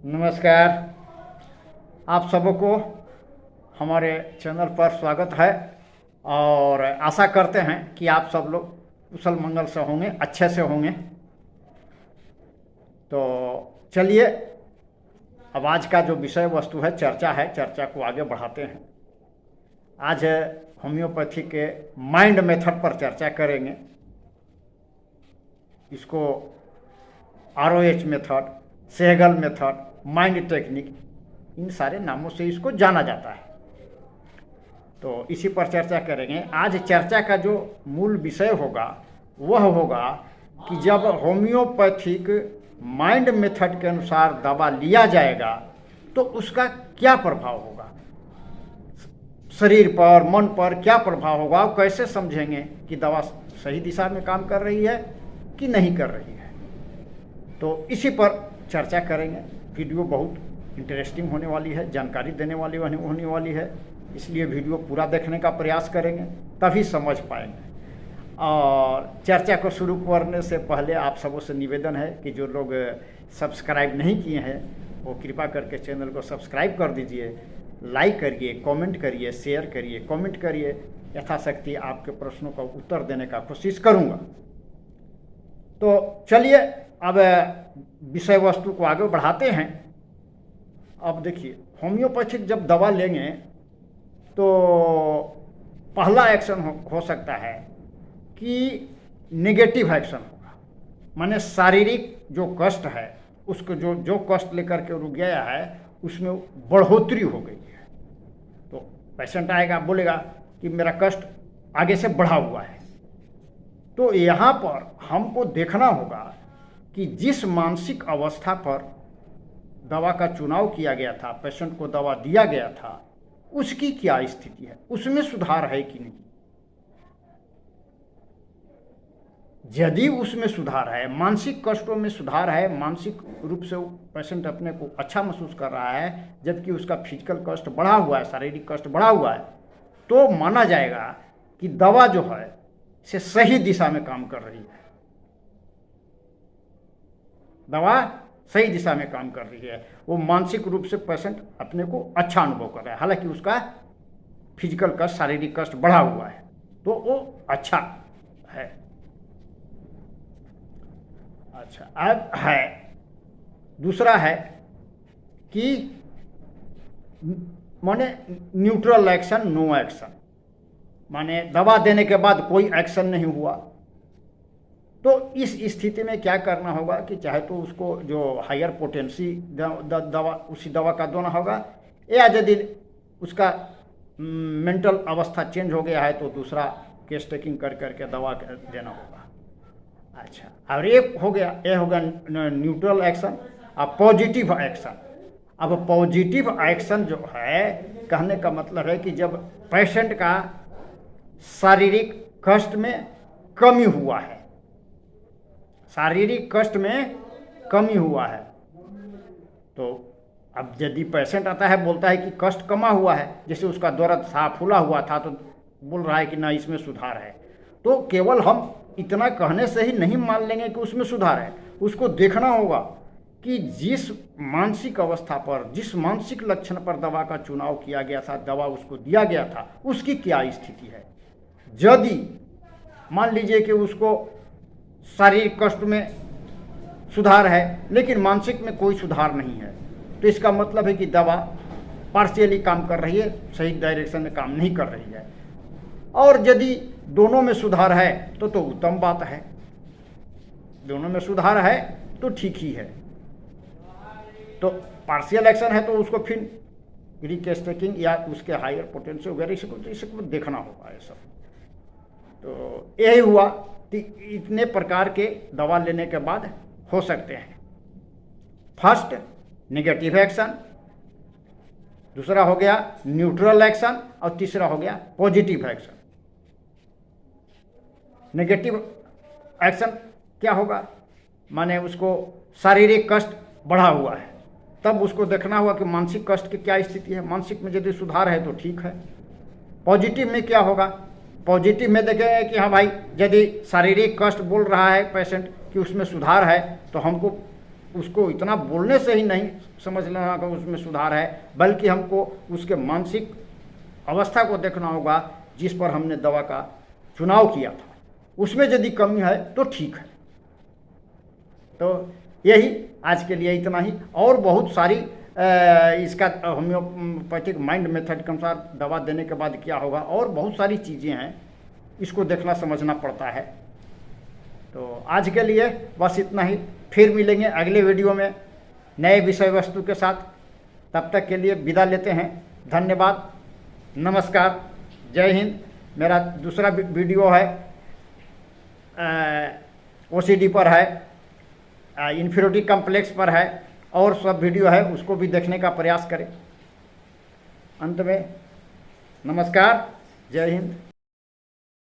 नमस्कार। आप सबको हमारे चैनल पर स्वागत है और आशा करते हैं कि आप सब लोग कुशल मंगल से होंगे, अच्छे से होंगे। तो चलिए अब आज का जो विषय वस्तु है, चर्चा को आगे बढ़ाते हैं। आज होम्योपैथी के माइंड मेथड पर चर्चा करेंगे। इसको ROH method, Sehgal method, mind technique, इन सारे नामों से इसको जाना जाता है। तो इसी पर चर्चा करेंगे। आज चर्चा का जो मूल विषय होगा वह होगा कि जब होम्योपैथिक माइंड मेथड के अनुसार दवा लिया जाएगा तो उसका क्या प्रभाव होगा, शरीर पर, मन पर क्या प्रभाव होगा, और कैसे समझेंगे कि दवा सही दिशा में काम कर रही है कि नहीं कर रही है। तो इसी पर चर्चा करेंगे। वीडियो बहुत इंटरेस्टिंग होने वाली है, जानकारी देने वाली होने वाली है, इसलिए वीडियो पूरा देखने का प्रयास करेंगे, तभी समझ पाएंगे। और चर्चा को शुरू करने से पहले आप सबों से निवेदन है कि जो लोग सब्सक्राइब नहीं किए हैं वो कृपा करके चैनल को सब्सक्राइब कर दीजिए, लाइक करिए, कमेंट करिए, शेयर करिए, कमेंट करिए। यथाशक्ति आपके प्रश्नों का उत्तर देने का कोशिश करूँगा। तो चलिए अब विषय वस्तु को आगे बढ़ाते हैं। अब देखिए, होम्योपैथिक जब दवा लेंगे तो पहला एक्शन हो सकता है कि नेगेटिव एक्शन होगा, माने शारीरिक जो कष्ट है उसको जो कष्ट लेकर के रुक गया है उसमें बढ़ोतरी हो गई है। तो पेशेंट आएगा, बोलेगा कि मेरा कष्ट आगे से बढ़ा हुआ है। तो यहाँ पर हमको देखना होगा कि जिस मानसिक अवस्था पर दवा का चुनाव किया गया था, पेशेंट को दवा दिया गया था, उसकी क्या स्थिति है, उसमें सुधार है कि नहीं। यदि उसमें सुधार है, मानसिक कष्टों में सुधार है, मानसिक रूप से पेशेंट अपने को अच्छा महसूस कर रहा है, जबकि उसका फिजिकल कष्ट बढ़ा हुआ है, शारीरिक कष्ट बढ़ा हुआ है, तो माना जाएगा कि दवा जो है से सही दिशा में काम कर रही है, दवा सही दिशा में काम कर रही है। वो मानसिक रूप से पेशेंट अपने को अच्छा अनुभव कर रहा है, हालांकि उसका फिजिकल कष्ट, शारीरिक कष्ट बढ़ा हुआ है, तो वो अच्छा है। अच्छा, अब है दूसरा है कि माने न्यूट्रल एक्शन, नो एक्शन, माने दवा देने के बाद कोई एक्शन नहीं हुआ। तो इस स्थिति में क्या करना होगा कि चाहे तो उसको जो हायर पोटेंसी दवा उसी दवा का देना होगा, या यदि उसका मेंटल अवस्था चेंज हो गया है तो दूसरा केस टेकिंग कर करके दवा देना होगा। अच्छा, और एक हो गया, ये होगा न्यूट्रल एक्शन और पॉजिटिव एक्शन। अब पॉजिटिव एक्शन जो है, कहने का मतलब है कि जब पेशेंट का शारीरिक कष्ट में कमी हुआ है, शारीरिक कष्ट में कमी हुआ है, तो अब यदि पेशेंट आता है, बोलता है कि कष्ट कमा हुआ है, जैसे उसका दर्द था, फूला हुआ था, तो बोल रहा है कि ना इसमें सुधार है, तो केवल हम इतना कहने से ही नहीं मान लेंगे कि उसमें सुधार है। उसको देखना होगा कि जिस मानसिक अवस्था पर, जिस मानसिक लक्षण पर दवा का चुनाव किया गया था, दवा उसको दिया गया था, उसकी क्या स्थिति है। यदि मान लीजिए कि उसको शारीरिक कष्ट में सुधार है लेकिन मानसिक में कोई सुधार नहीं है, तो इसका मतलब है कि दवा पार्शियली काम कर रही है, सही डायरेक्शन में काम नहीं कर रही है। और यदि दोनों में सुधार है तो उत्तम बात है, दोनों में सुधार है तो ठीक ही है। तो पार्शियल एक्शन है तो उसको फिर रिकेस टेकिंग या उसके हायर पोटेंशियल वगैरह इसको देखना होगा। ये सब तो यही हुआ कि इतने प्रकार के दवा लेने के बाद हो सकते हैं। फर्स्ट नेगेटिव एक्शन, दूसरा हो गया न्यूट्रल एक्शन, और तीसरा हो गया पॉजिटिव एक्शन। नेगेटिव एक्शन क्या होगा, माने उसको शारीरिक कष्ट बढ़ा हुआ है, तब उसको देखना होगा कि मानसिक कष्ट की क्या स्थिति है। मानसिक में यदि सुधार है तो ठीक है। पॉजिटिव में क्या होगा, पॉजिटिव में देखेंगे कि हाँ भाई, यदि शारीरिक कष्ट बोल रहा है पेशेंट कि उसमें सुधार है, तो हमको उसको इतना बोलने से ही नहीं समझ लेना कि उसमें सुधार है, बल्कि हमको उसके मानसिक अवस्था को देखना होगा जिस पर हमने दवा का चुनाव किया था। उसमें यदि कमी है तो ठीक है। तो यही आज के लिए इतना ही। और बहुत सारी इसका होम्योपैथिक माइंड मेथड के अनुसार दवा देने के बाद क्या होगा, और बहुत सारी चीज़ें हैं, इसको देखना समझना पड़ता है। तो आज के लिए बस इतना ही। फिर मिलेंगे अगले वीडियो में नए विषय वस्तु के साथ। तब तक के लिए विदा लेते हैं। धन्यवाद, नमस्कार, जय हिंद। मेरा दूसरा वीडियो है ओसीडी पर है, इन्फीरियरिटी कॉम्प्लेक्स पर है, और सब वीडियो है, उसको भी देखने का प्रयास करें। अंत में नमस्कार, जय हिंद।